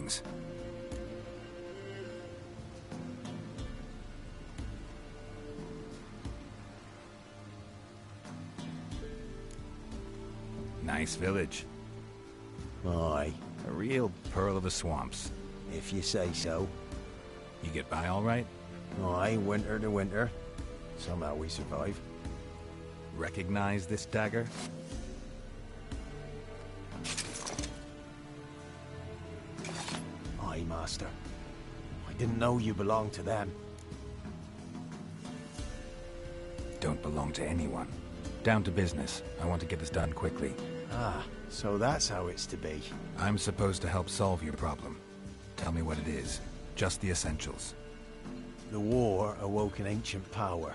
things. Nice village. Aye, A real pearl of the swamps. if you say so. You get by all right? Aye, winter to winter. Somehow we survive. Recognize this dagger? Aye, master. I didn't know you belonged to them. Don't belong to anyone. Down to business. I want to get this done quickly. Ah, so that's how it's to be. I'm supposed to help solve your problem. Tell me what it is. Just the essentials. The war awoke an ancient power.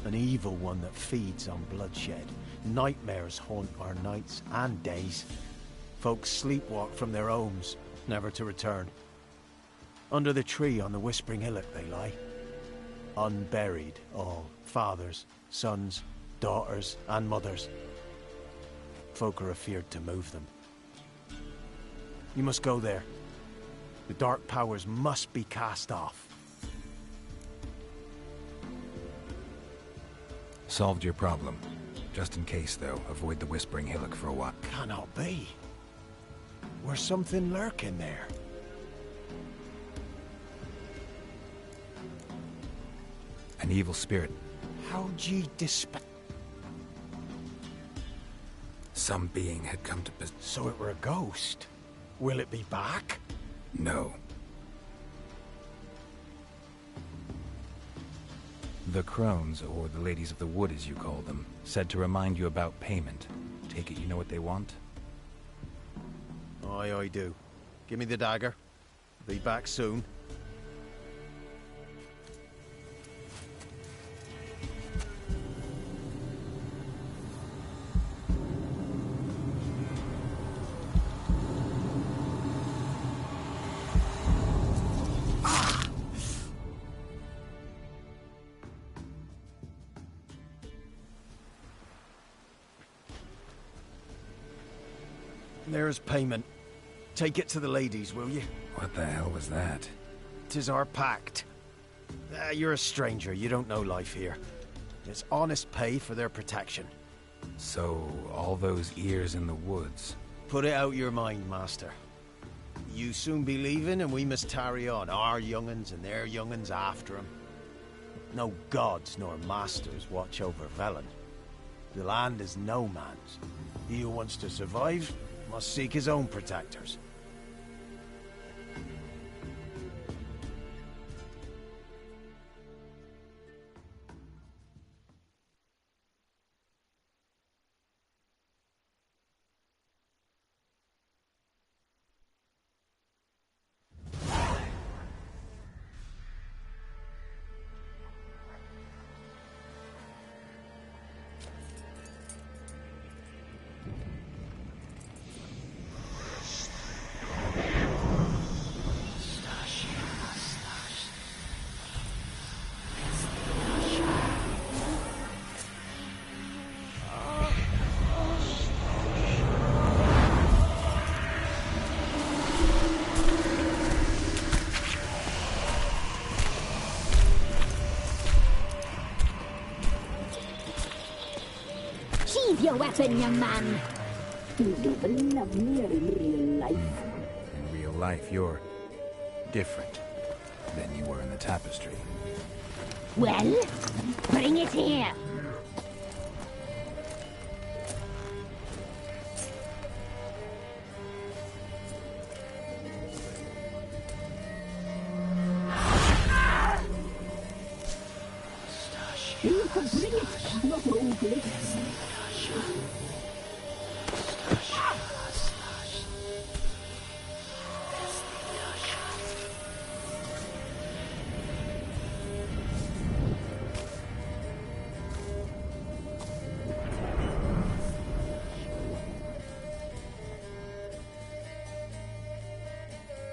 An evil one that feeds on bloodshed. Nightmares haunt our nights and days. Folks sleepwalk from their homes, never to return. Under the tree on the Whispering Hillock they lie. Unburied, all. Fathers, sons, daughters, and mothers. Folk are afeared to move them. You must go there. The dark powers must be cast off. Solved your problem. Just in case, though, avoid the Whispering Hillock for a while. Cannot be. Where's something lurking there? An evil spirit. How'd ye dispel? Some being had come to So it were a ghost. Will it be back? No. The Crones, or the Ladies of the Wood as you call them, said to remind you about payment. Take it you know what they want? Aye, I do. Give me the dagger. Be back soon. There's payment. Take it to the ladies, will you? What the hell was that? 'Tis our pact. You're a stranger, you don't know life here. It's honest pay for their protection. So, all those ears in the woods. Put it out your mind, master. You soon be leaving and we must tarry on, our young'uns and their young'uns after 'em. No gods nor masters watch over Velen. The land is no man's. He who wants to survive must seek his own protectors. Sheathe your weapon, young man. You never loved me in real life. In real life, you're different than you were in the tapestry. Well, bring it here. You can bring it, not only.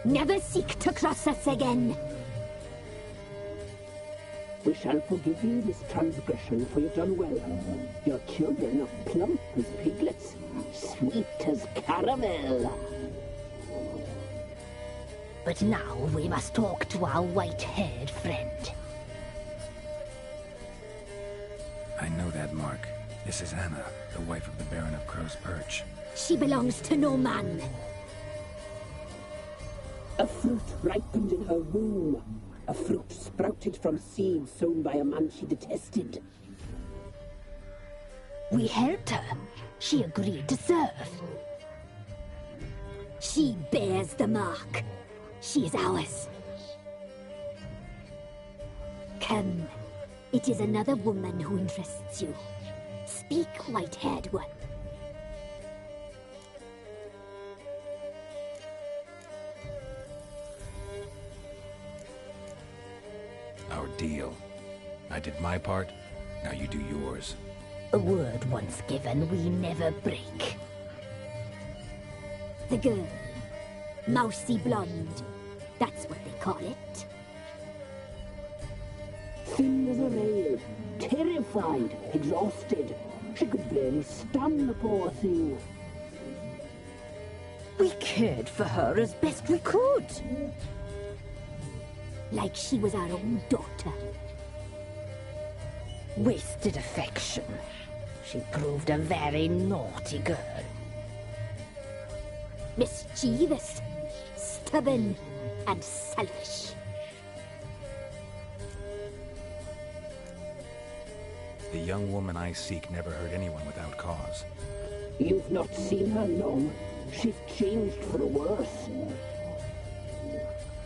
Never seek to cross us again. We shall forgive you this transgression, for you've done well. Your children are plump as piglets, sweet as caramel. But now we must talk to our white-haired friend. I know that mark. This is Anna, the wife of the Baron of Crow's Perch. She belongs to no man. A fruit ripened in her womb. A fruit sprouted from seeds sown by a man she detested. We helped her. She agreed to serve. She bears the mark. She is ours. Come. It is another woman who interests you. Speak, white-haired one. Our deal. I did my part, now you do yours. A word once given, we never break. The girl. Mousy blonde. That's what they call it. Thin as a rail, terrified, exhausted. She could barely stand, the poor thing. We cared for her as best we could. Like she was our own daughter. Wasted affection. She proved a very naughty girl. Mischievous, stubborn, and selfish. The young woman I seek never hurt anyone without cause. You've not seen her long. She's changed for the worse.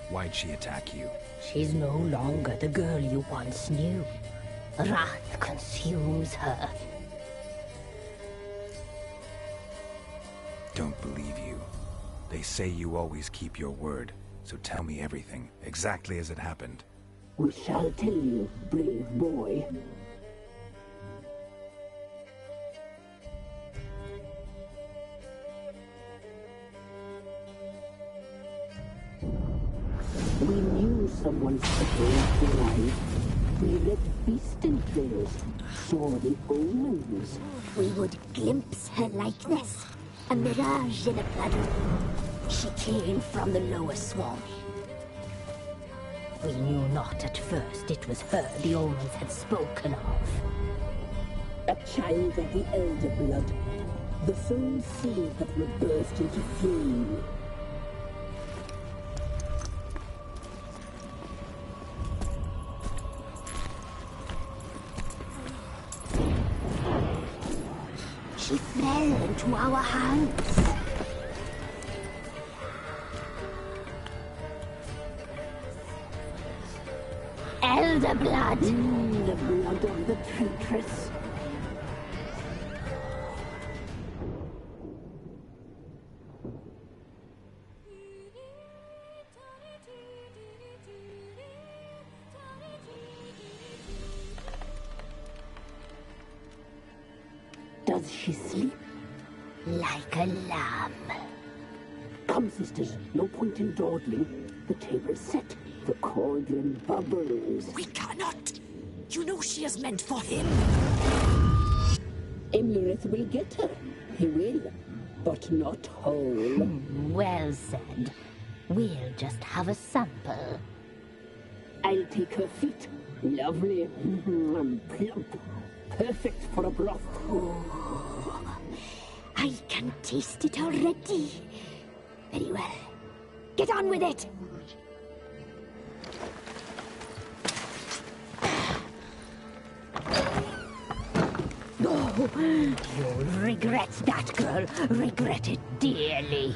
Why'd she attack you? She's no longer the girl you once knew. Wrath consumes her. Don't believe you. They say you always keep your word, so tell me everything, exactly as it happened. We shall tell you, brave boy. We knew someone supposed to arrive. We read beast entrails, saw the omens. We would glimpse her likeness, a mirage in a puddle. She came from the lower swamp. We knew not at first it was her the omens had spoken of. A child of the elder blood, the soul seed that would burst into flame. She fell into our hands. Elder blood! The blood of the traitress. Does she sleep? Like a lamb. Come, sisters, no point in dawdling. The table's set. The cauldron bubbles. We cannot! You know she is meant for him! Imlerith will get her. He will, but not whole. Well said. We'll just have a sample. I'll take her feet. Lovely. Plump. Perfect for a broth. I can taste it already. Very well. Get on with it! Oh, you'll regret that, girl. Regret it dearly.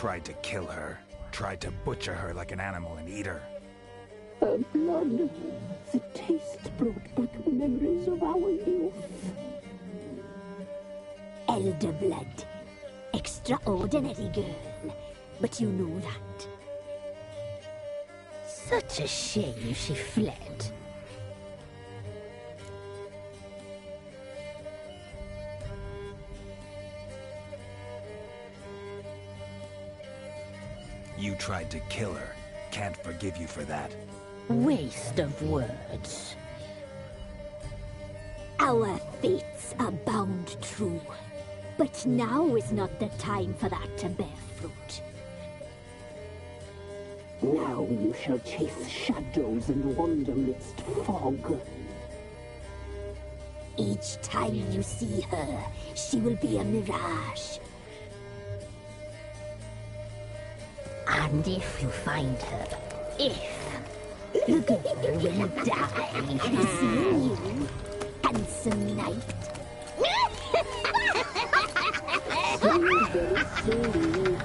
tried to kill her. Tried to butcher her like an animal and eat her. Her blood, the taste brought back memories of our youth. Elder blood. Extraordinary girl. But you know that. Such a shame she fled. You tried to kill her. Can't forgive you for that. Waste of words. Our fates are bound true. But now is not the time for that to bear fruit. Now you shall chase shadows and wander midst fog. Each time you see her, she will be a mirage. And if you find her, the girl will die. Seeing you, handsome knight. Very slowly.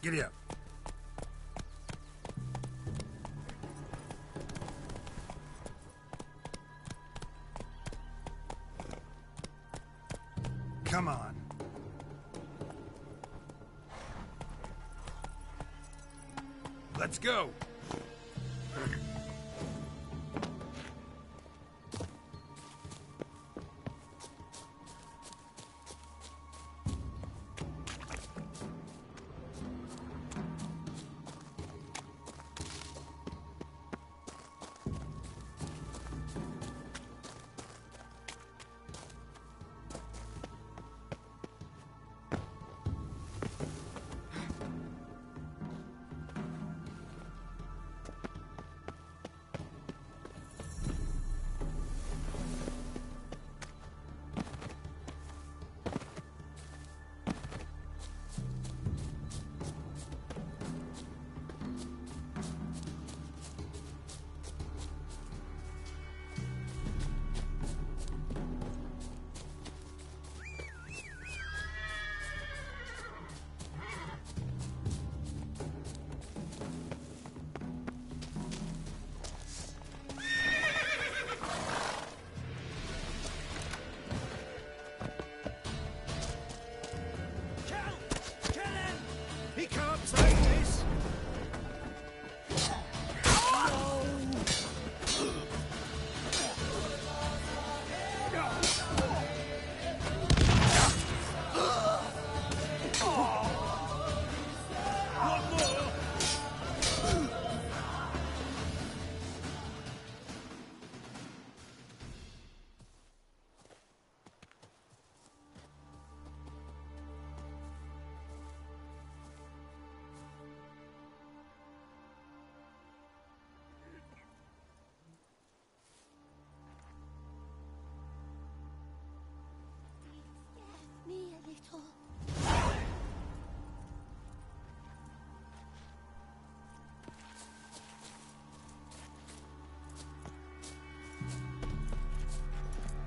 Giddy up. Come on. Let's go. Me a little.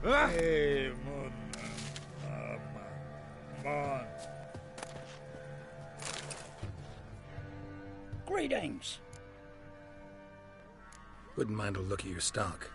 Hey, come on. Greetings. Wouldn't mind a look at your stock.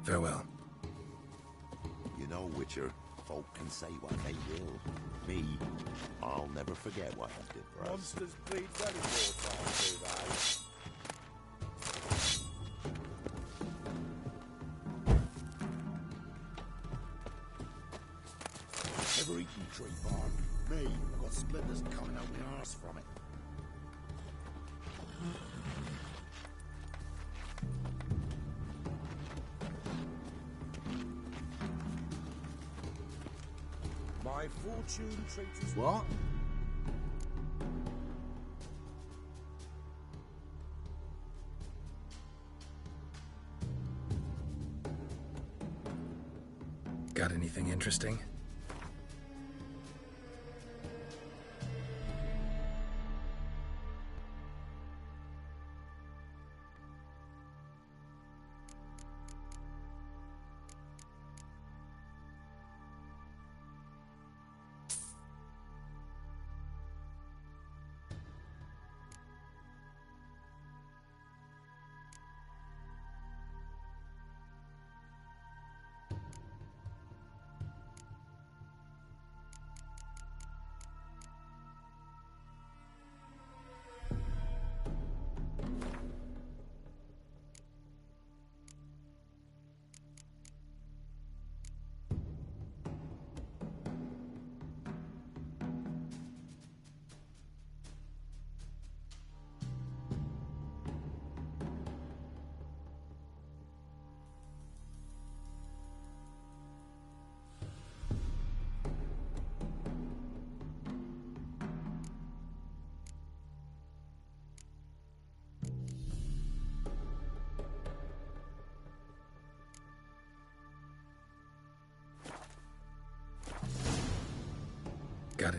Farewell. You know, Witcher, folk can say what they will. Me, I'll never forget what you did for us. Monsters bleed well in wartime, do they? Ever eaten tree bark? Me, I've got splinters coming out my arse from it. My fortune treats us. What? Got anything interesting?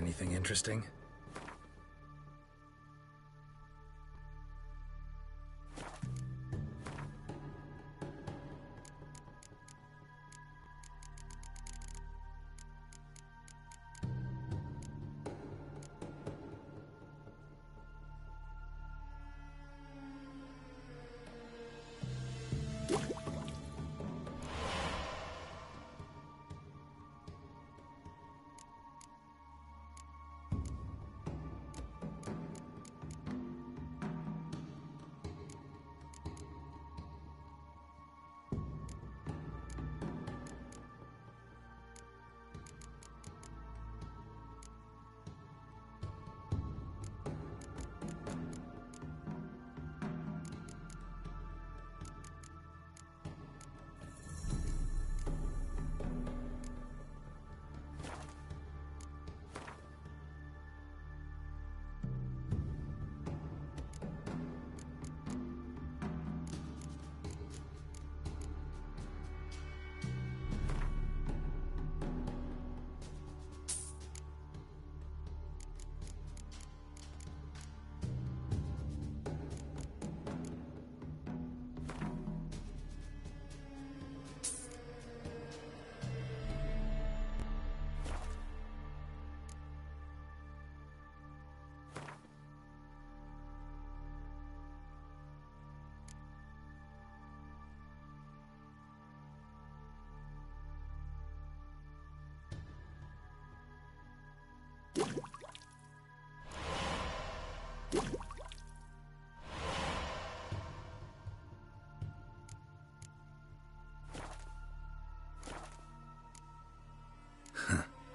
anything interesting?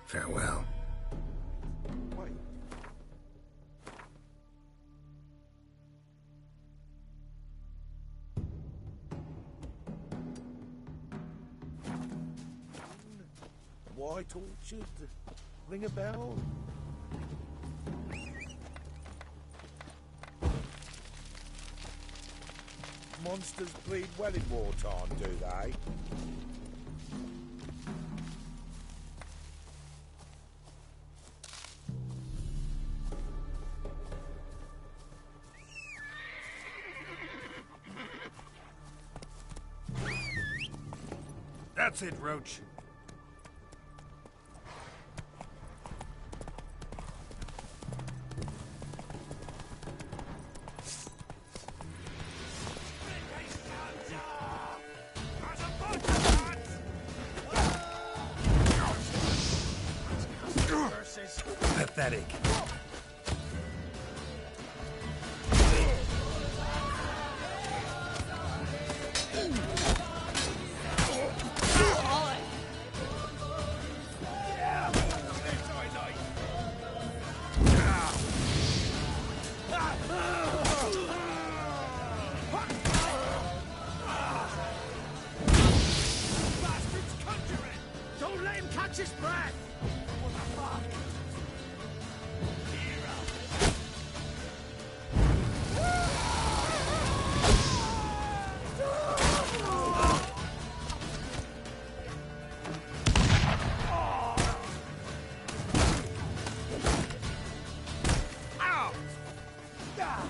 Farewell. Wait. White Orchard. Ring a bell? Monsters bleed well in wartime, do they? That's it, Roach. Pathetic. Don't let him catch his breath! What the fuck?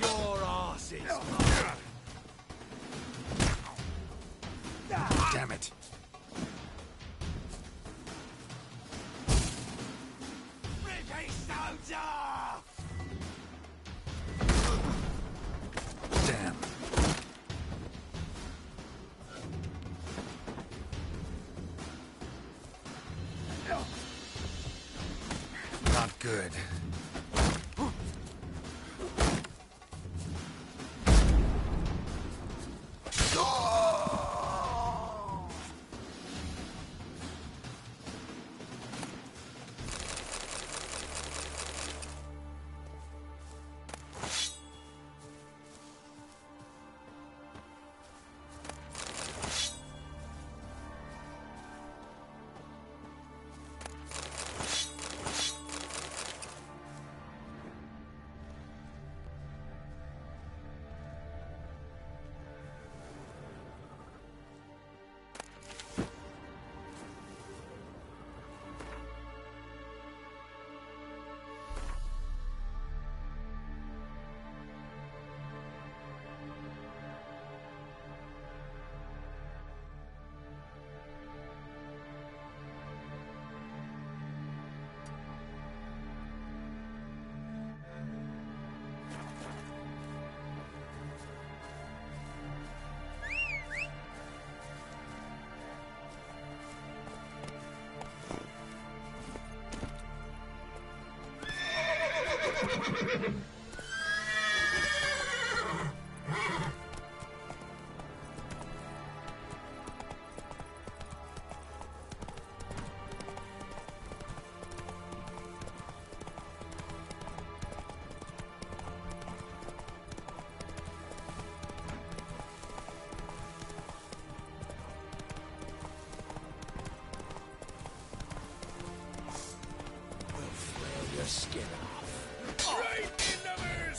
Your arse is damn it. Damn. Not good.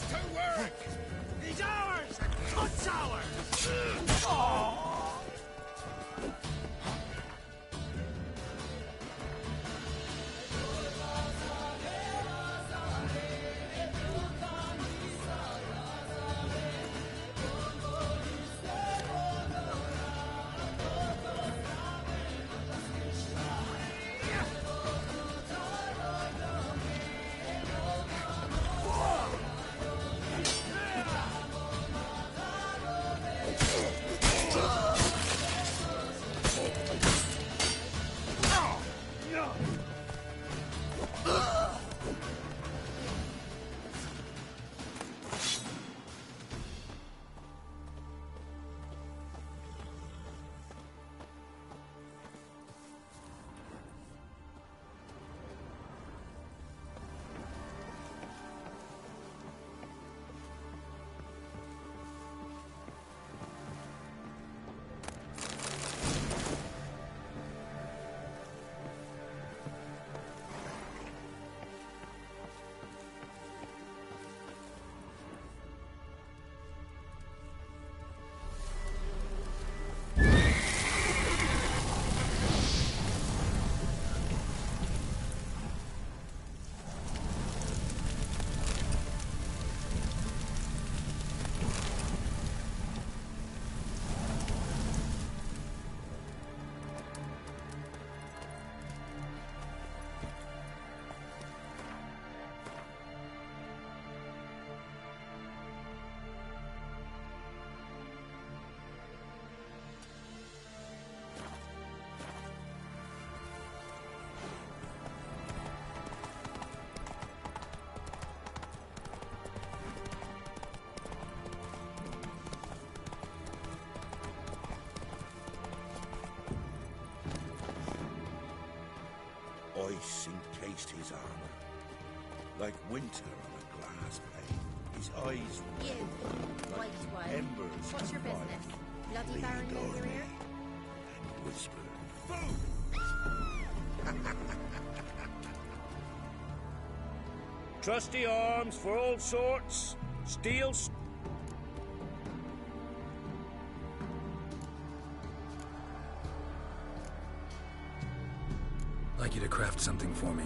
To work! He's ours! It's ours! Ice encased his armor, like winter on a glass pane. His eyes You, like white one. embers What's your of fire. business? Bloody Baron in your ear? And whispered, Trusty arms for all sorts. Steel. Like you to craft something for me.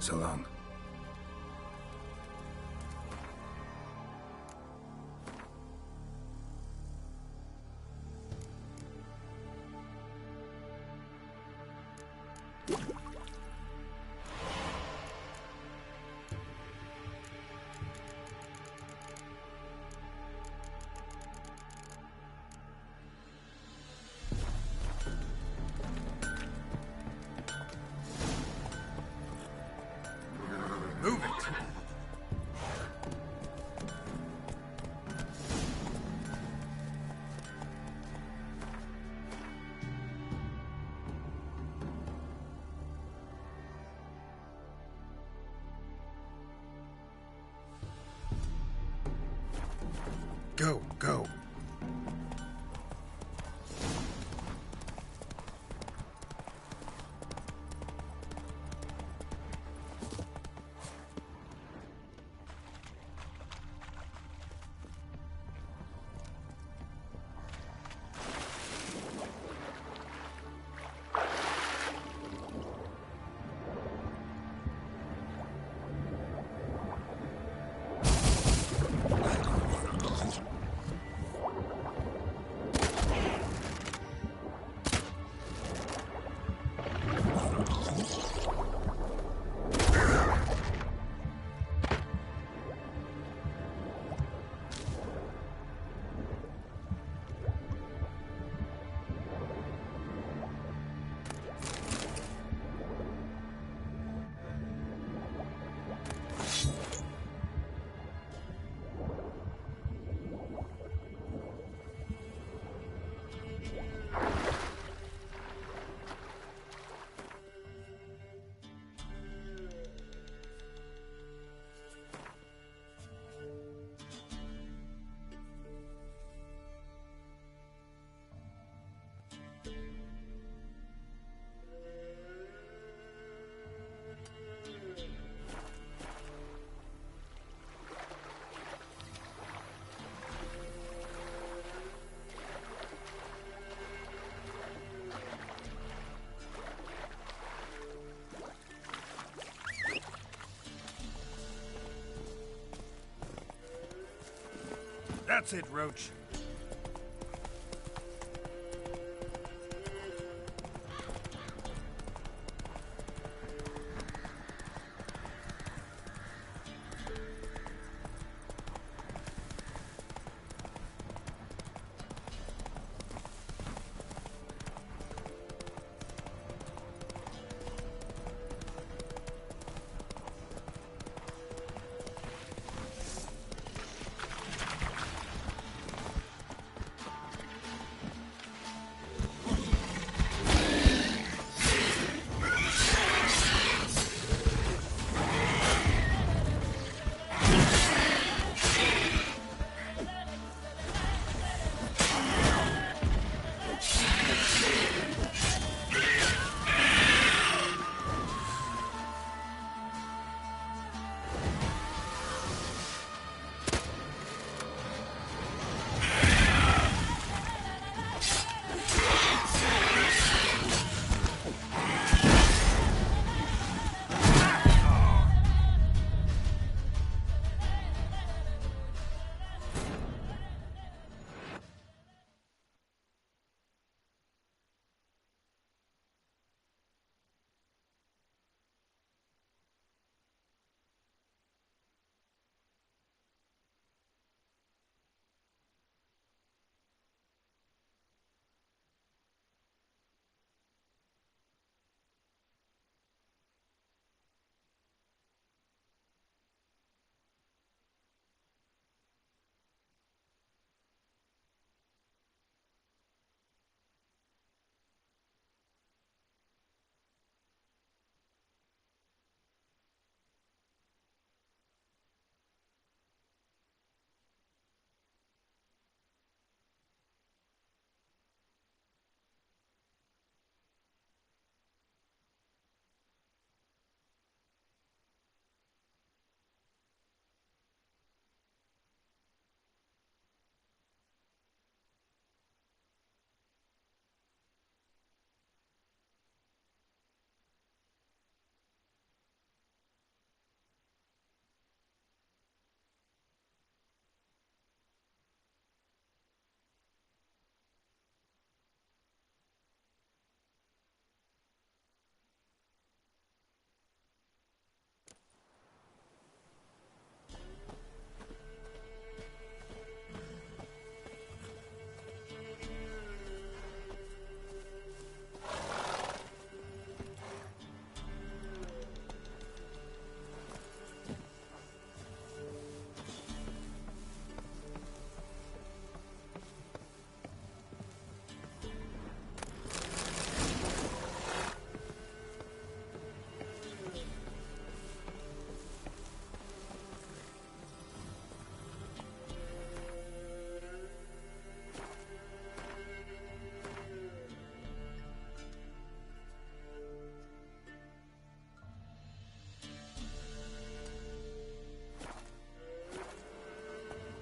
so long. Move it! Go, go. That's it, Roach.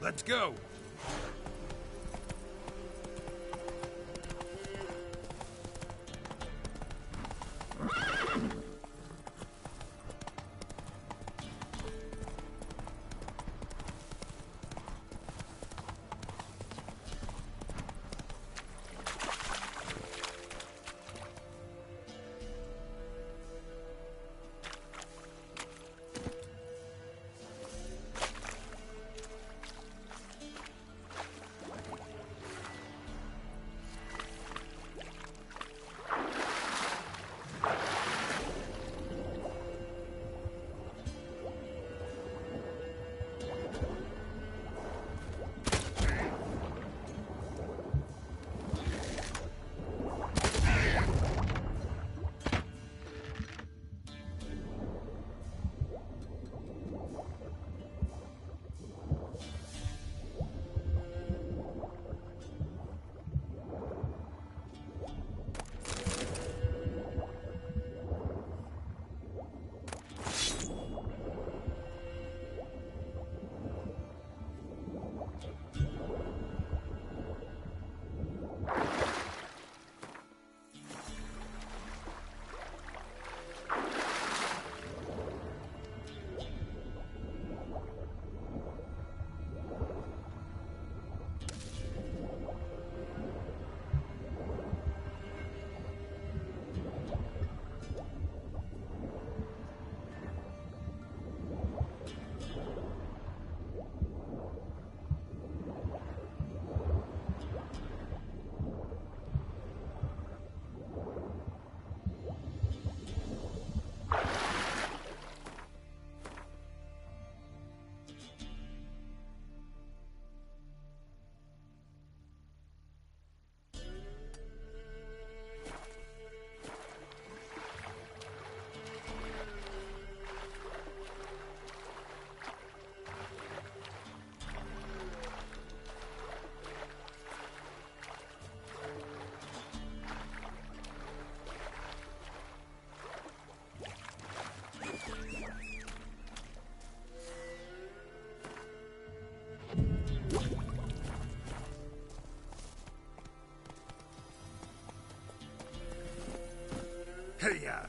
Let's go. Hey-ya!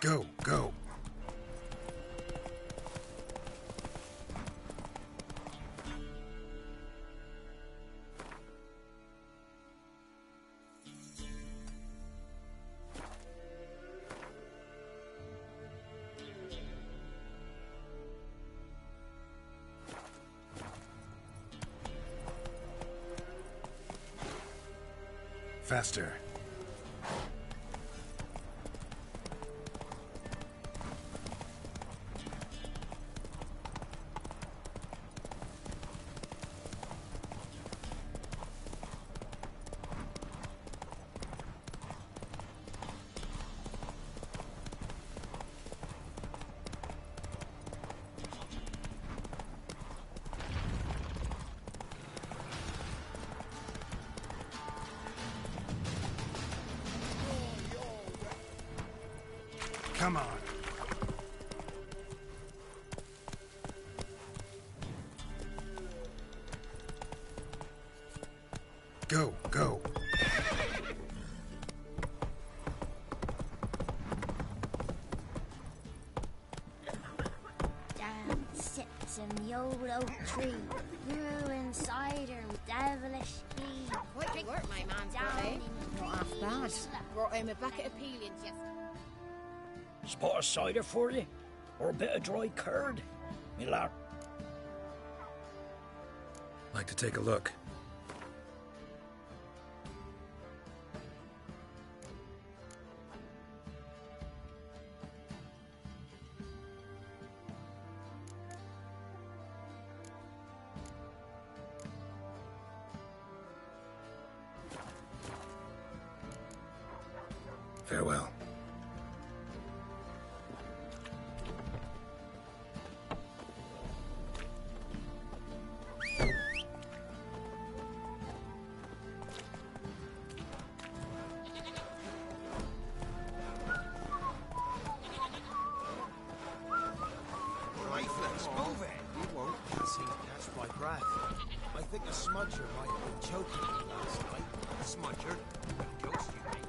Go, go. Faster. Come on. Go, go. Down sits in the old oak tree, grew inside her with devilish key. Quite work, my man's got, eh? Not half bad. Brought him a bucket of peelings yesterday. Spot of cider for you? Or a bit of dry curd? Me lad. Like to take a look. Farewell. Let's move it. You won't. Can't seem to catch my breath. I think a smudger might have been choking me last night. A smudger? Ghost, you mean?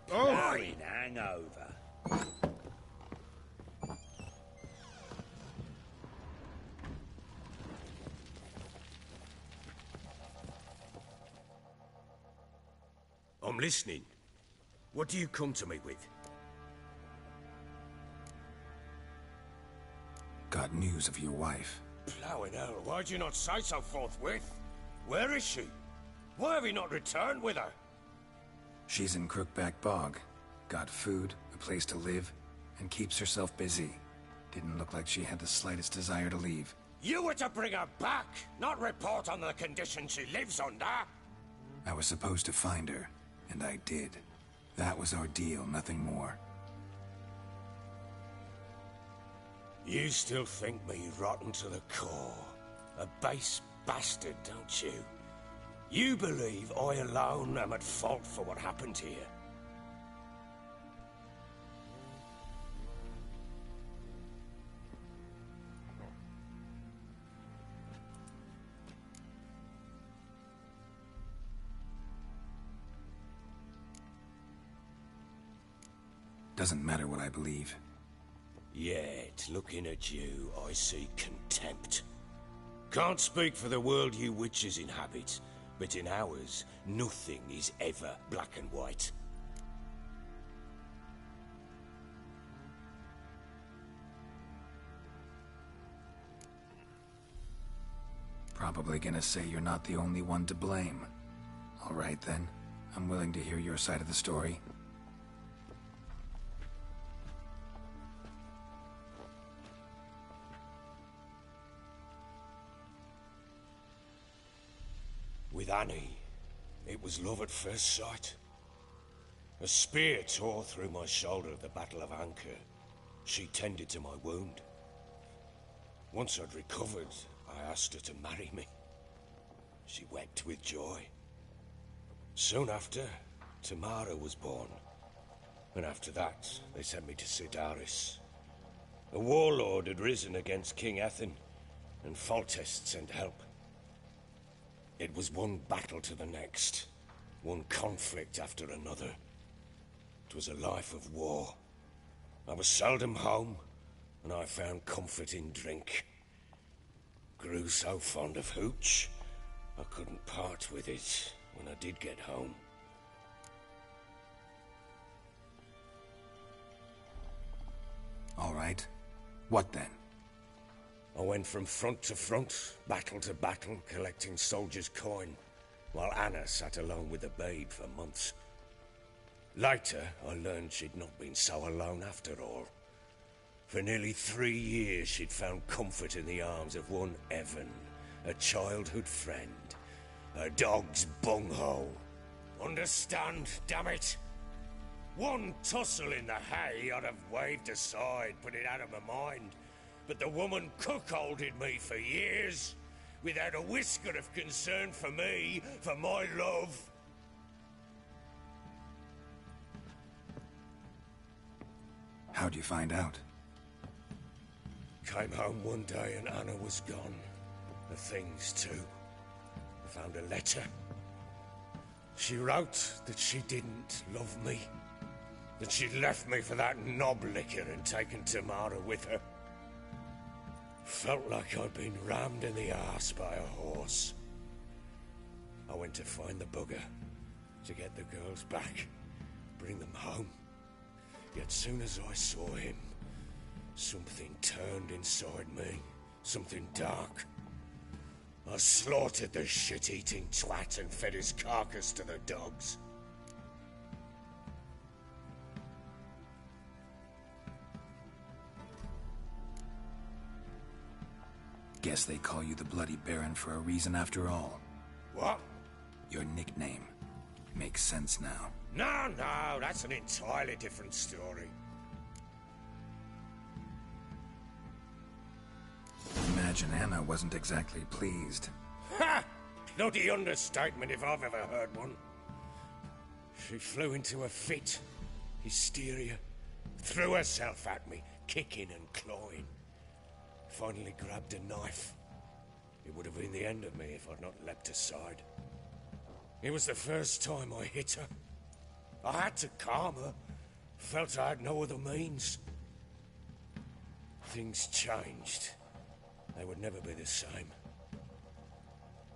Fine hangover. I'm listening. What do you come to me with? Got news of your wife. Plowing hell, why'd you not say so forthwith? Where is she? Why have you not returned with her? She's in Crookback Bog. Got food, a place to live, and keeps herself busy. Didn't look like she had the slightest desire to leave. You were to bring her back, not report on the conditions she lives under. I was supposed to find her, and I did. That was our deal, nothing more. You still think me rotten to the core. A base bastard, don't you? You believe I alone am at fault for what happened here. Doesn't matter what I believe. Yet, looking at you, I see contempt. Can't speak for the world you witches inhabit, but in ours, nothing is ever black and white. Probably gonna say you're not the only one to blame. All right then, I'm willing to hear your side of the story. Annie, it was love at first sight. A spear tore through my shoulder at the Battle of Anchor. She tended to my wound. Once I'd recovered, I asked her to marry me. She wept with joy. Soon after, Tamara was born. And after that, they sent me to Sidaris. A warlord had risen against King Ethan, and Foltest sent help. It was one battle to the next, one conflict after another. It was a life of war. I was seldom home, and I found comfort in drink. Grew so fond of hooch, I couldn't part with it when I did get home. All right. What then? I went from front to front, battle to battle, collecting soldiers' coin, while Anna sat alone with the babe for months. Later, I learned she'd not been so alone after all. For nearly 3 years, she'd found comfort in the arms of one Evan, a childhood friend, a dog's bunghole. Understand, damn it? One tussle in the hay I'd have waved aside, put it out of my mind. But the woman cuckolded me for years, without a whisker of concern for me, for my love. How'd you find out? Came home one day and Anna was gone. The things too. I found a letter. She wrote that she didn't love me. That she'd left me for that knob licker and taken Tamara with her. Felt like I'd been rammed in the arse by a horse. I went to find the bugger, to get the girls back, bring them home. Yet soon as I saw him, something turned inside me, something dark. I slaughtered the shit-eating twat and fed his carcass to the dogs. Guess they call you the Bloody Baron for a reason after all. What? Your nickname. Makes sense now. No, that's an entirely different story. Imagine Anna wasn't exactly pleased. Ha! Bloody understatement if I've ever heard one. She flew into a fit. Hysteria. Threw herself at me, kicking and clawing. Finally grabbed a knife. It would have been the end of me if I'd not leapt aside. It was the first time I hit her. I had to calm her. Felt I had no other means. Things changed. They would never be the same.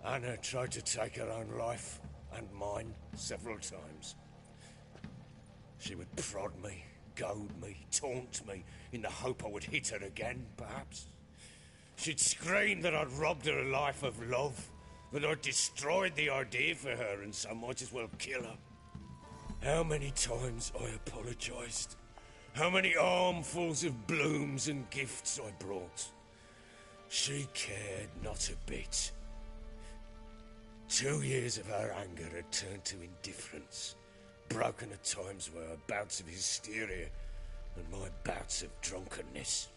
Anna tried to take her own life, and mine, several times. She would prod me, goad me, taunt me, in the hope I would hit her again, perhaps. She'd scream that I'd robbed her a life of love, that I'd destroyed the idea for her and so might as well kill her. How many times I apologized. How many armfuls of blooms and gifts I brought. She cared not a bit. 2 years of her anger had turned to indifference, broken at times by her bouts of hysteria and my bouts of drunkenness.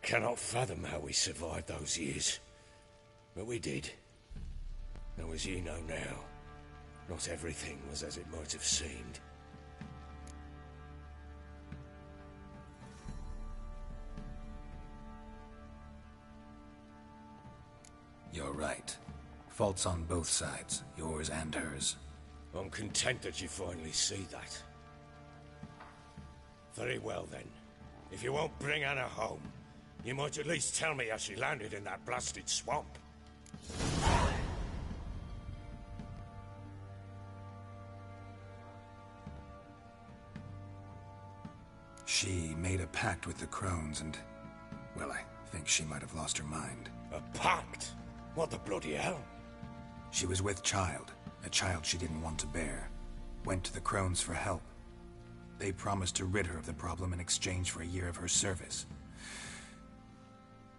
Cannot fathom how we survived those years, but we did. Though as you know now, not everything was as it might have seemed. You're right. Faults on both sides, yours and hers. I'm content that you finally see that. Very well then. If you won't bring Anna home, you might at least tell me how she landed in that blasted swamp. She made a pact with the Crones and... well, I think she might have lost her mind. A pact? What the bloody hell? She was with child, a child she didn't want to bear. Went to the Crones for help. They promised to rid her of the problem in exchange for a year of her service.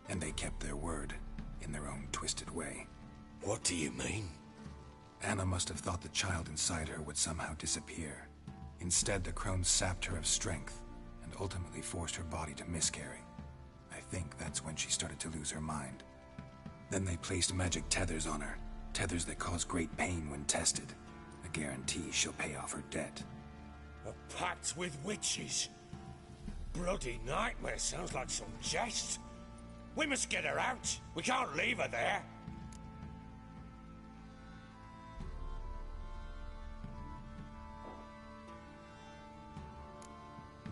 And they kept their word, in their own twisted way. What do you mean? Anna must have thought the child inside her would somehow disappear. Instead, the crones sapped her of strength and ultimately forced her body to miscarry. I think that's when she started to lose her mind. Then they placed magic tethers on her, tethers that cause great pain when tested. A guarantee she'll pay off her debt. A pact with witches? Bloody nightmare, sounds like some jest. We must get her out. We can't leave her there.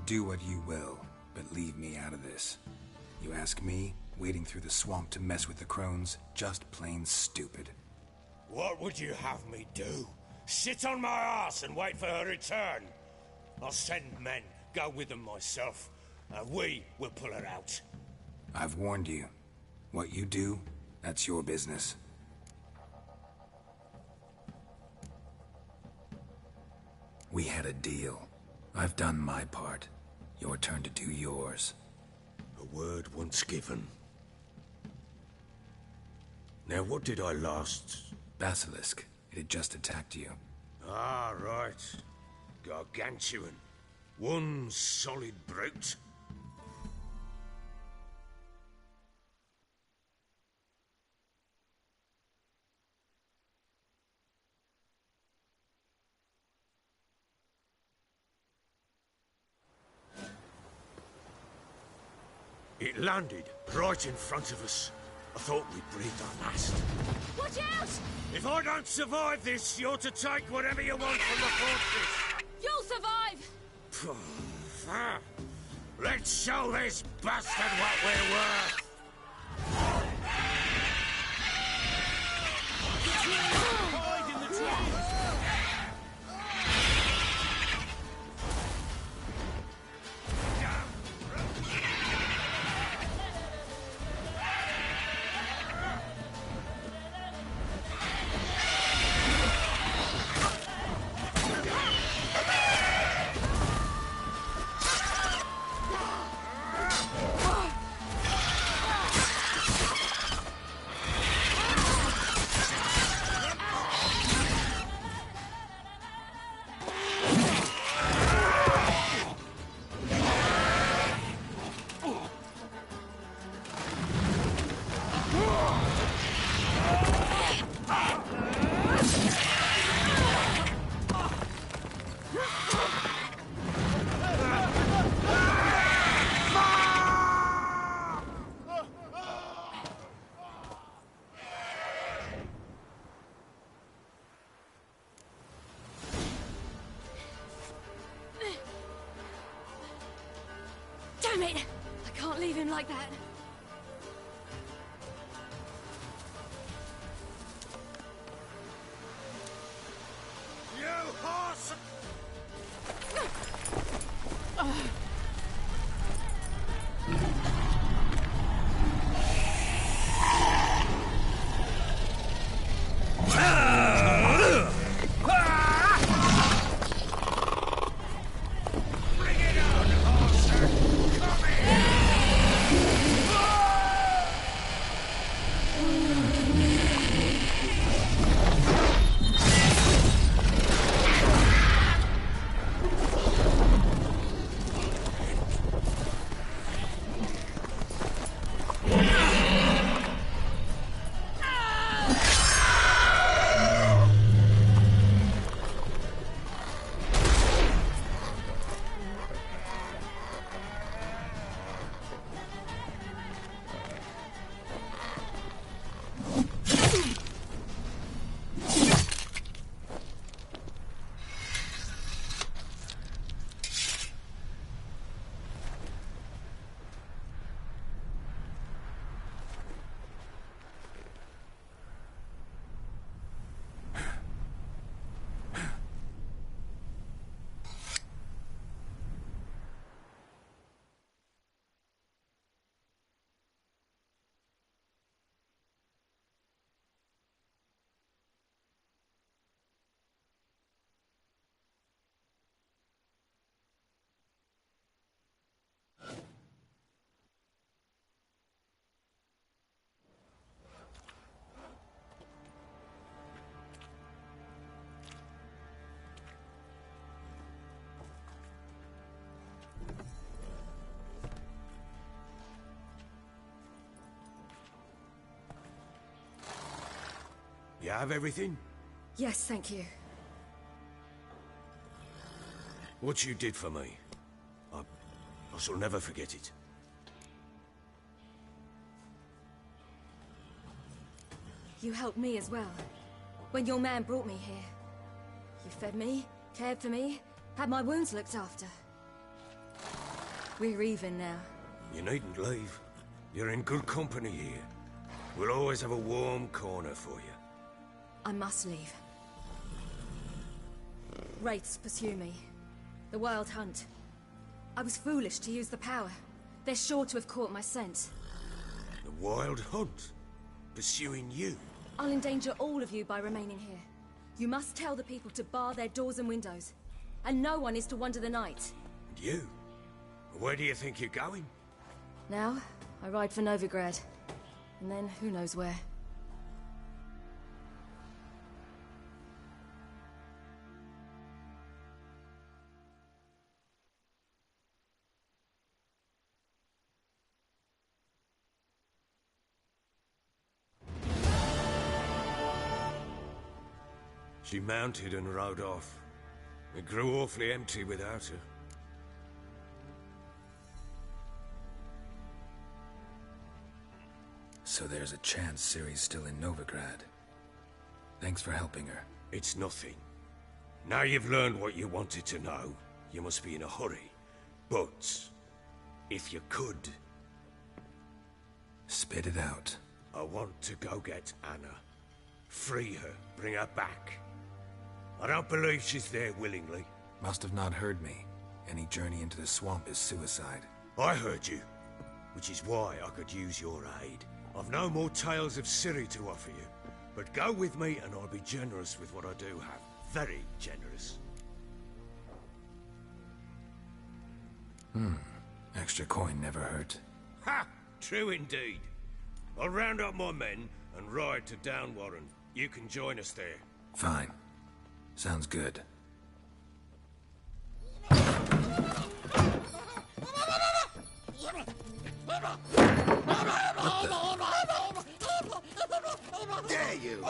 Do what you will, but leave me out of this. You ask me, wading through the swamp to mess with the crones, just plain stupid. What would you have me do? Sit on my ass and wait for her return? I'll send men, go with them myself, and we will pull her out. I've warned you. What you do, that's your business. We had a deal. I've done my part. Your turn to do yours. A word once given. Now, what did I last... Basilisk. It had just attacked you. Ah, right. Gargantuan. One solid brute. It landed right in front of us. I thought we'd breathed our last. Watch out! If I don't survive this, you're to take whatever you want from the fortress. You'll survive! Let's show this bastard what we're worth. Hide in the trees! Damn it! I can't leave him like that. You horse! Come here! have everything? Yes, thank you. What you did for me, I shall never forget it. You helped me as well. When your man brought me here. You fed me, cared for me, had my wounds looked after. We're even now. You needn't leave. You're in good company here. We'll always have a warm corner for you. I must leave. Wraiths pursue me. The Wild Hunt. I was foolish to use the power. They're sure to have caught my scent. The Wild Hunt? Pursuing you? I'll endanger all of you by remaining here. You must tell the people to bar their doors and windows. And no one is to wander the night. And you? Where do you think you're going? Now, I ride for Novigrad. And then, who knows where. She mounted and rode off. It grew awfully empty without her. So there's a chance Ciri's still in Novigrad. Thanks for helping her. It's nothing. Now you've learned what you wanted to know, you must be in a hurry. But, if you could... Spit it out. I want to go get Anna. Free her, bring her back. I don't believe she's there willingly. Must have not heard me. Any journey into the swamp is suicide. I heard you, which is why I could use your aid. I've no more tales of Ciri to offer you, but go with me and I'll be generous with what I do have. Very generous. Extra coin never hurt. Ha! True indeed. I'll round up my men and ride to Downwarren. You can join us there. Fine. Sounds good. Dare you!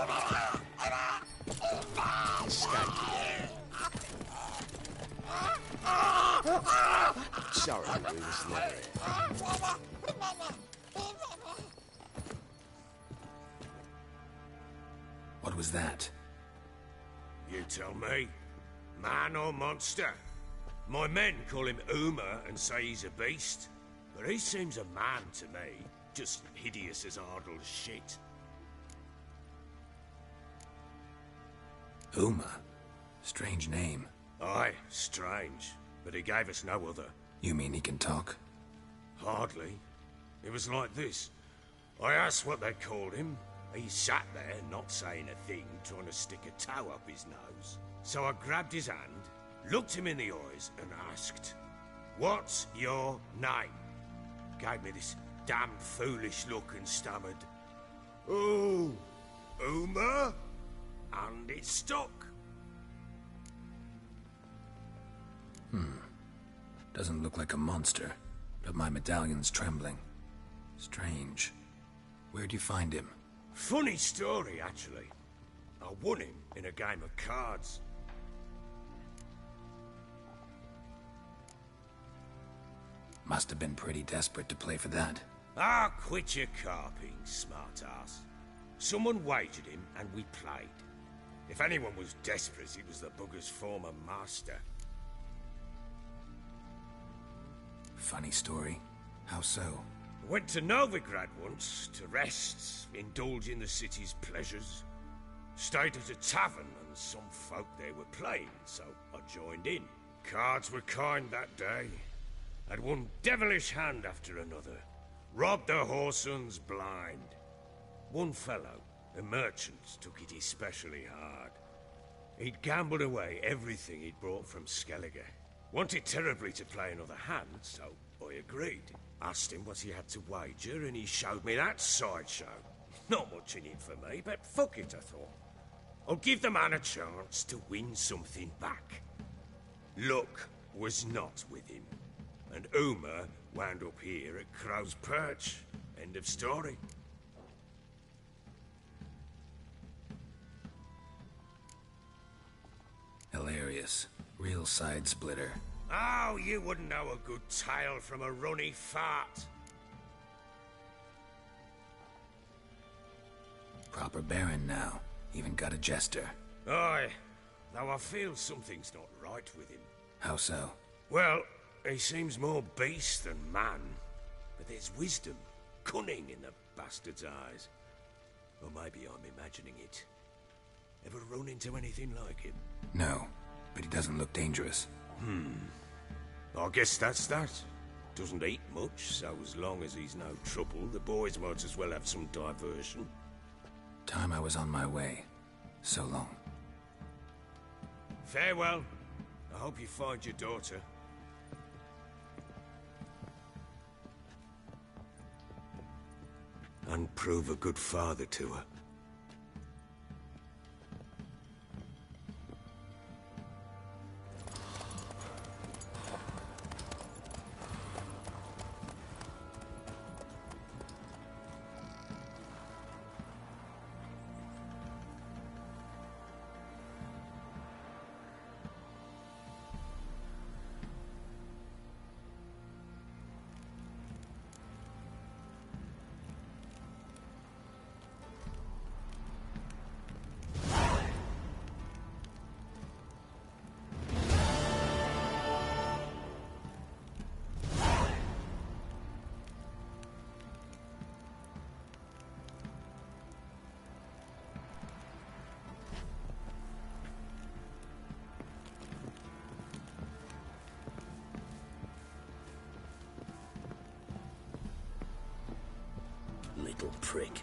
Sorry, we was never here. What was that? You tell me. Man or monster? My men call him Uma and say he's a beast. But he seems a man to me. Just hideous as Ardle's shit. Uma? Strange name. Aye, strange. But he gave us no other. You mean he can talk? Hardly. It was like this. I asked what they called him. He sat there, not saying a thing, trying to stick a toe up his nose. So I grabbed his hand, looked him in the eyes, and asked, "What's your name?" Gave me this damn foolish look and stammered, "Oh, Uma?" And it stuck. Doesn't look like a monster, but my medallion's trembling. Strange. Where'd you find him? Funny story, actually. I won him in a game of cards. Must have been pretty desperate to play for that. Ah, quit your carping, smartass. Someone wagered him, and we played. If anyone was desperate, it was the bugger's former master. Funny story. How so? Went to Novigrad once, to rest, indulge in the city's pleasures. Stayed at a tavern, and some folk there were playing, so I joined in. Cards were kind that day. Had one devilish hand after another. Robbed the whoresons blind. One fellow, a merchant, took it especially hard. He'd gambled away everything he'd brought from Skellige. Wanted terribly to play another hand, so I agreed. Asked him what he had to wager, and he showed me that sideshow. Not much in it for me, but fuck it, I thought. I'll give the man a chance to win something back. Luck was not with him, and Uma wound up here at Crow's Perch. End of story. this. Real side splitter. Oh, you wouldn't know a good tale from a runny fart. Proper Baron now. Even got a jester. Aye, though I feel something's not right with him. How so? Well, he seems more beast than man. But there's wisdom, cunning in the bastard's eyes. Or maybe I'm imagining it. Ever run into anything like him? No, but he doesn't look dangerous. I guess that's that. Doesn't eat much, so as long as he's no trouble, the boys might as well have some diversion. Time I was on my way. So long. Farewell. I hope you find your daughter. And prove a good father to her. Little prick.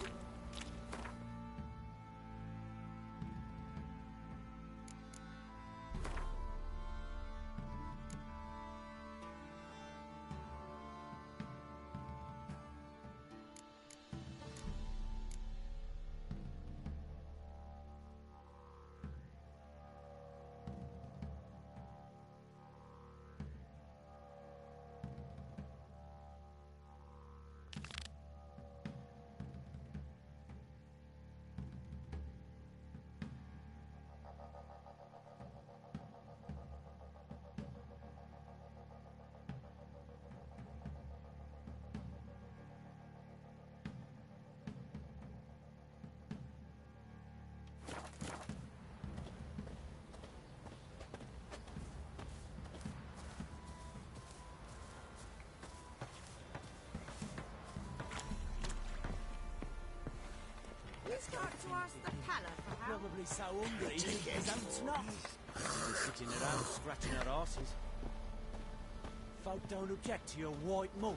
He's got to ask the Pala for help. Probably so hungry he didn't get his own snot. They're sitting around scratching our asses. Folk don't object to your white mug.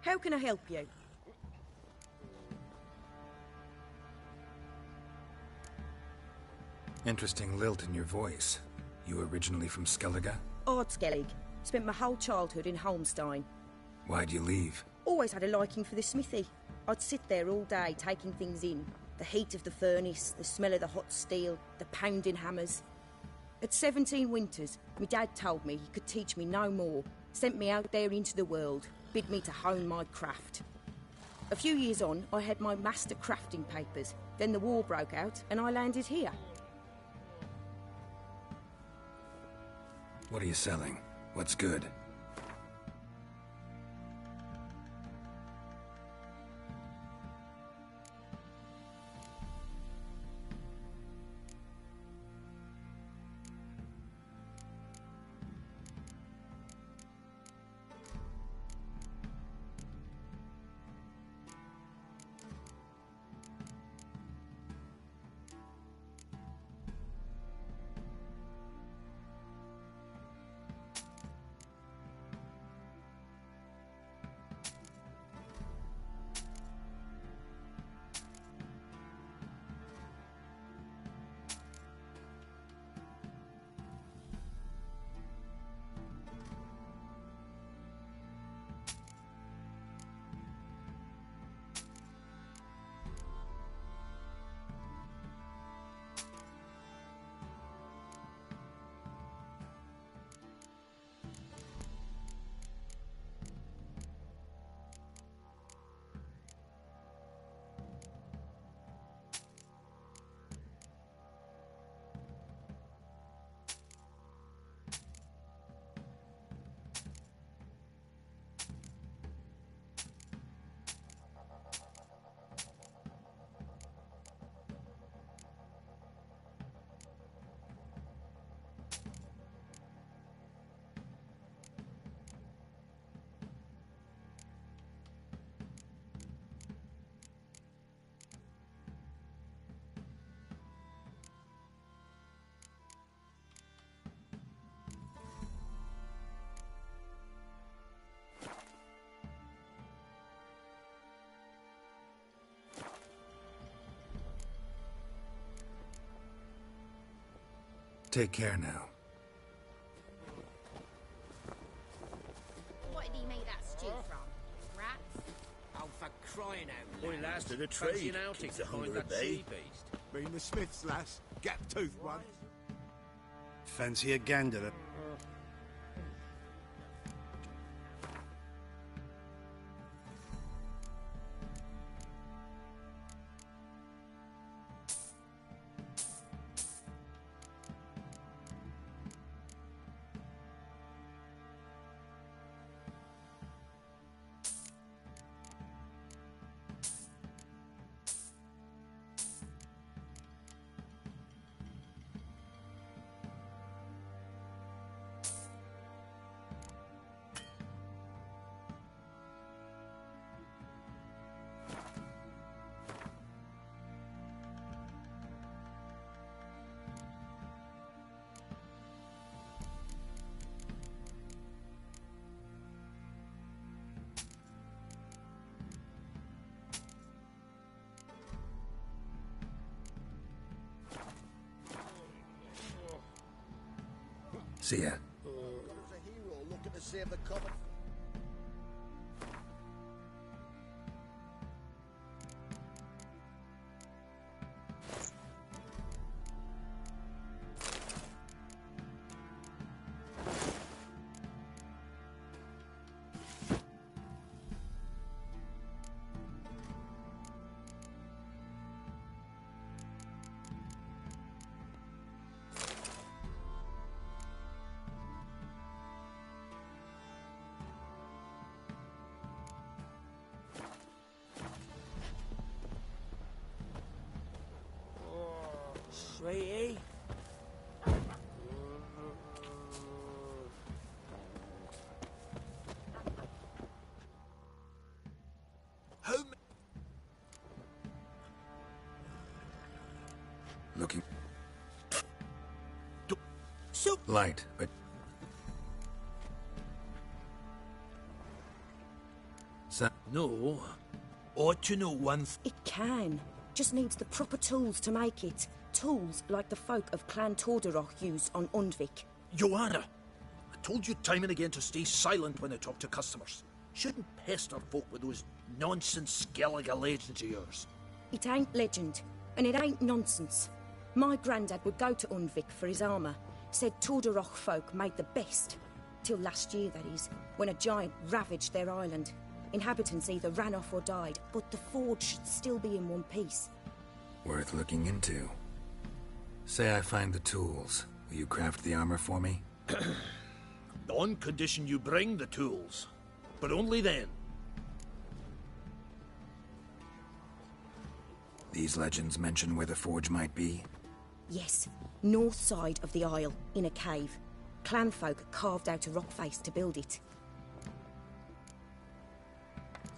How can I help you? Interesting lilt in your voice. You originally from Skellige? Ardskellig. Spent my whole childhood in Holmstein. Why'd you leave? Always had a liking for the smithy. I'd sit there all day taking things in. The heat of the furnace, the smell of the hot steel, the pounding hammers. At 17 winters, my dad told me he could teach me no more. Sent me out there into the world, bid me to hone my craft. A few years on, I had my master crafting papers. Then the war broke out and I landed here. What are you selling? What's good? take care now. What did he make that stew from? Rats? Oh, for crying out loud. Boy, last of the Fancy trade. an outing Keeps the to find hunger that at bay. sea beast. Mean the Smiths, lass. Gap-toothed one. Fancy a gander? See ya. There's a hero looking to save the common. Sweetie? Looking So light, but no. Ought to know one It can. Just needs the proper tools to make it. Tools like the folk of Clan Tordaroch use on Undvik. Joanna, I told you time and again to stay silent when I talk to customers. Shouldn't pester folk with those nonsense Skellige legends of yours. It ain't legend, and it ain't nonsense. My granddad would go to Undvik for his armour. Said Tordaroch folk made the best. Till last year, that is, when a giant ravaged their island. Inhabitants either ran off or died, but the forge should still be in one piece. worth looking into. Say I find the tools. Will you craft the armor for me? On condition you bring the tools. But only then. These legends mention where the forge might be? Yes, north side of the isle, in a cave. Clanfolk carved out a rock face to build it.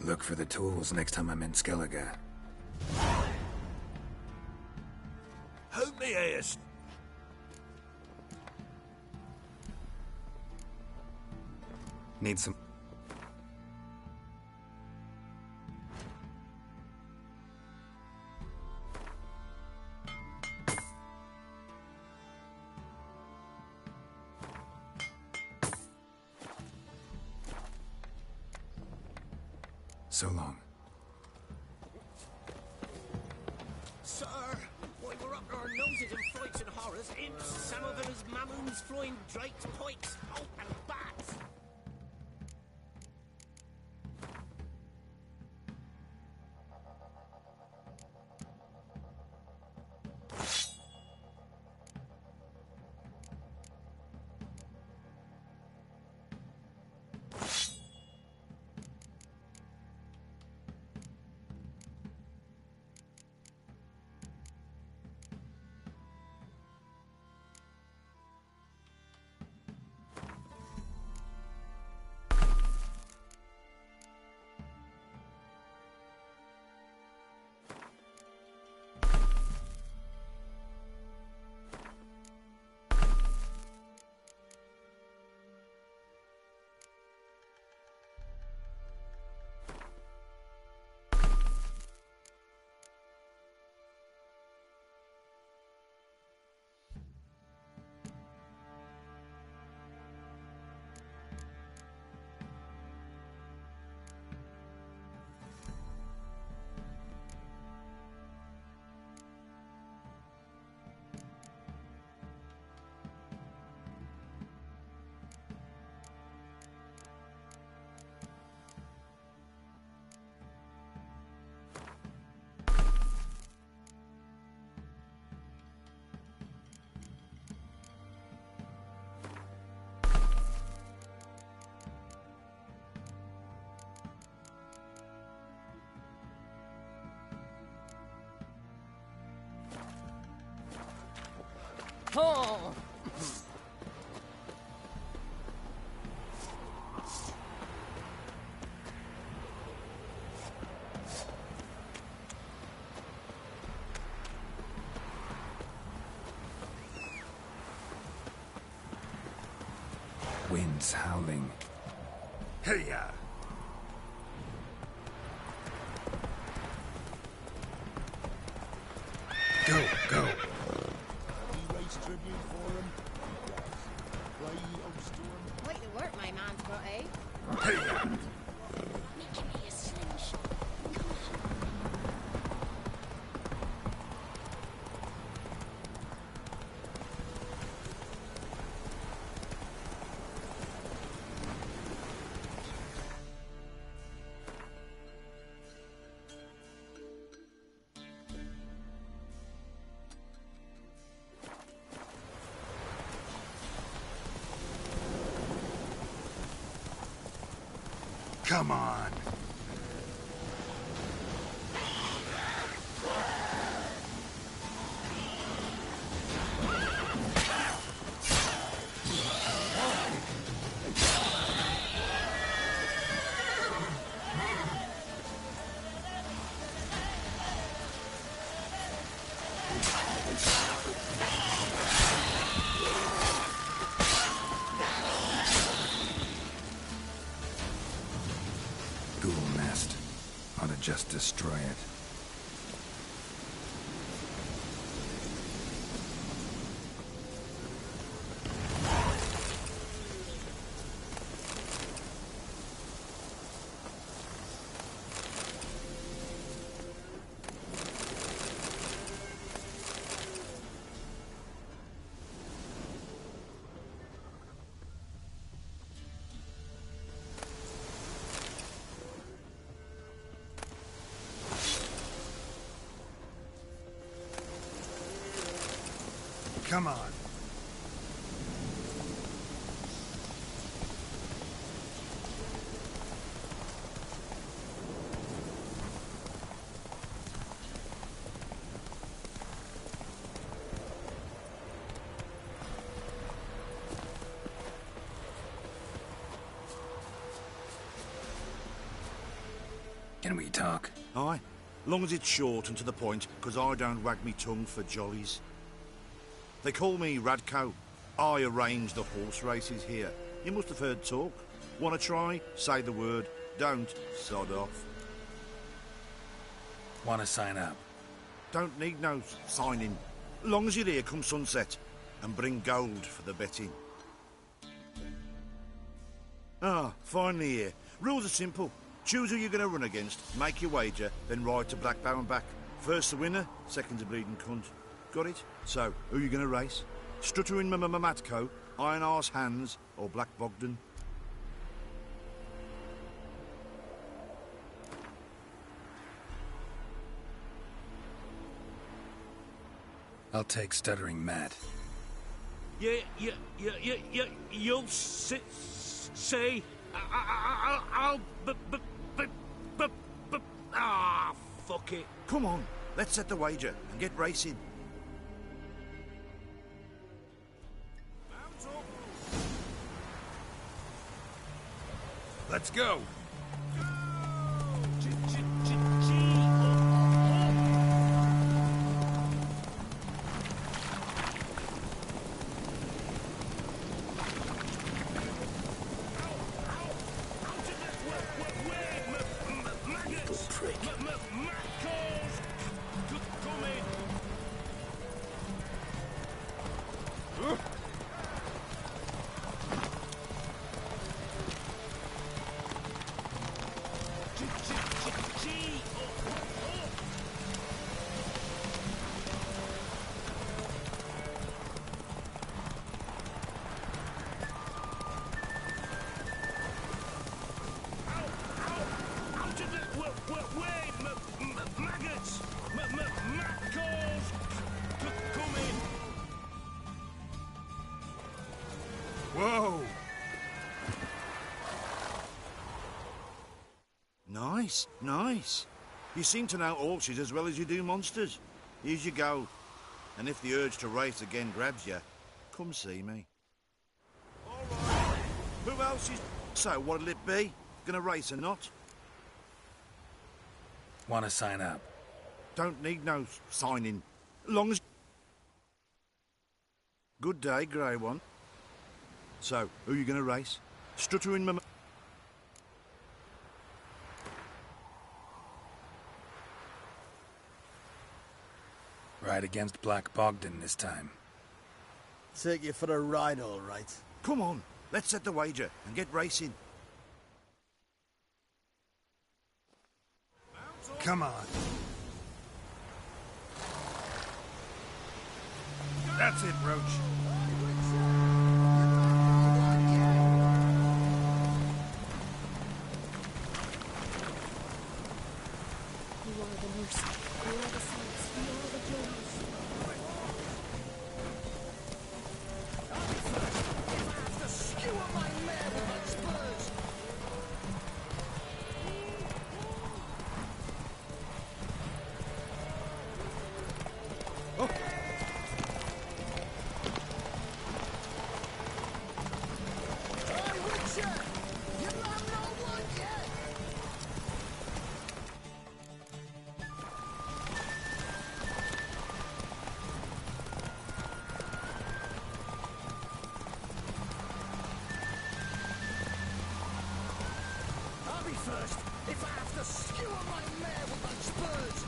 Look for the tools next time I'm in Skellige. Help me, Aes. Need some... So long. Sir, why we're up to our noses in frights and horrors, imps, some of them as mamoons, flying drakes, pikes, oh, and bats. Oh. Winds howling. Hey-ya! Go, go! Quite the work my man's got, eh? Hey-ya! Making me a slingshot. Come on! Ghoul nest. Ought to just destroy it. Come on! Can we talk? Aye, long as it's short and to the point, 'cause I don't wag me tongue for jollies. They call me Radko. I arrange the horse races here. You must have heard talk. Want to try? Say the word. Don't, sod off. Want to sign up? Don't need no signing. Long as you're here come sunset. And bring gold for the betting. Ah, finally here. Rules are simple. Choose who you're going to run against, make your wager, then ride to Blackbow and back. First the winner, second the bleeding cunt. Got it? So, who you going to race? Stuttering Matko, Iron Arse Hands, or Black Bogdan? I'll take Stuttering Matt. You'll say... Ah, fuck it. Come on, let's set the wager and get racing. Let's go! Whoa! Nice. You seem to know horses as well as you do monsters. Here's your go. And if the urge to race again grabs you, come see me. All right. Who else is... So, what'll it be? Gonna race or not? Want to sign up? Don't need no signing. Long as... Good day, Grey One. So, who you gonna race? Stuttering my... Ride against Black Bogdan this time. Take you for a ride, all right. Come on, let's set the wager and get racing. Come on. That's it, Roach. You are the mercy. You are the saints. You are the joys. First, if I have to skewer my mare with my spurs.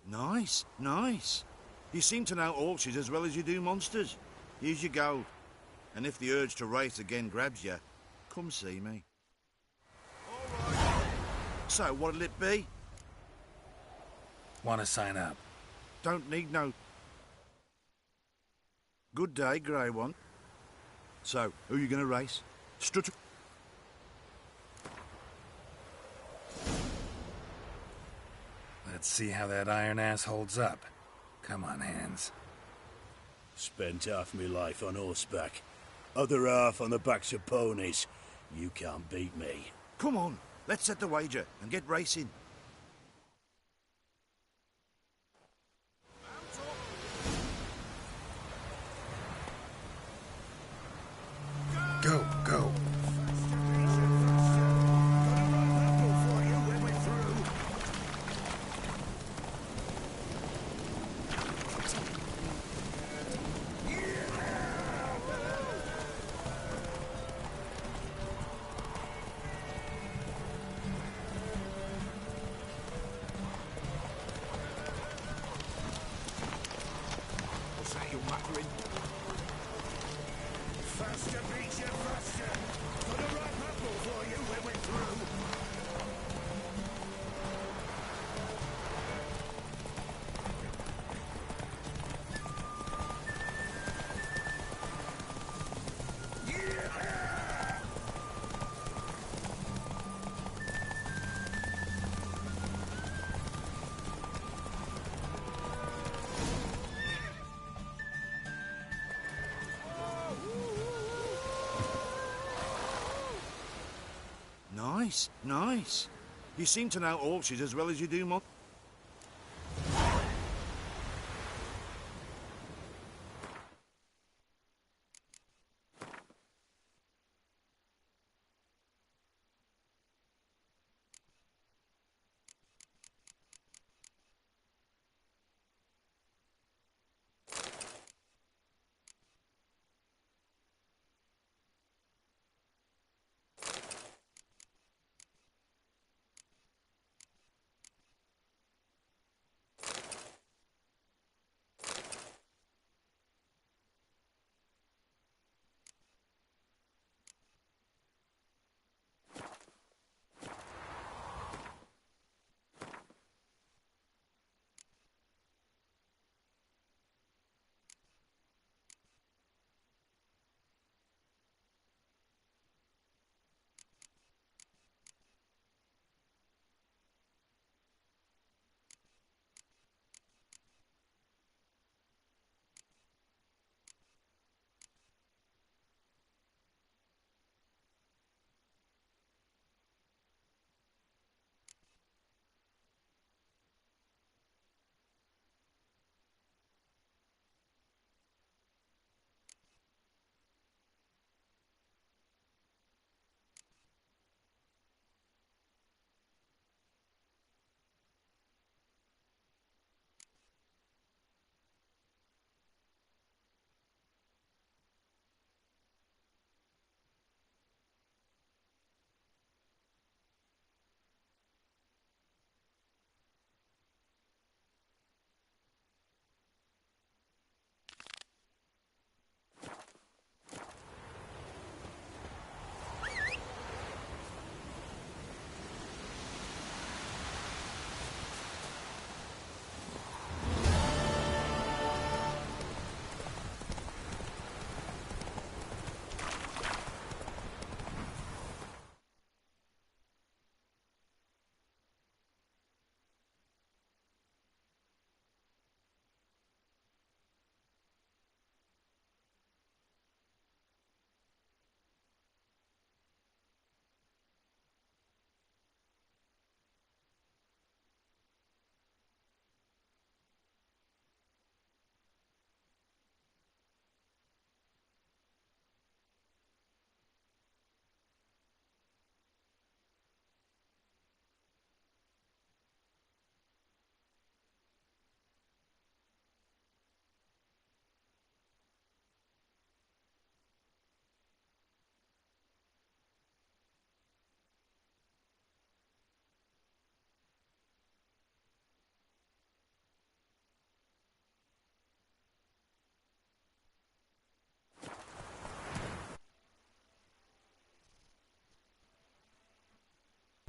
Nice, nice. You seem to know horses as well as you do monsters. Here's your gold. And if the urge to race again grabs you, come see me. All right. So, what'll it be? Want to sign up? Don't need no... Good day, Grey One. So, who you gonna race? Strutter... Let's see how that iron ass holds up. Come on, Hands. Spent half my life on horseback. Other half on the backs of ponies. You can't beat me. Come on, let's set the wager and get racing. Go, go. What's that you're muttering? Faster, Beecher, faster! Got a ripe apple for you when we're through. Nice, nice. You seem to know horses as well as you do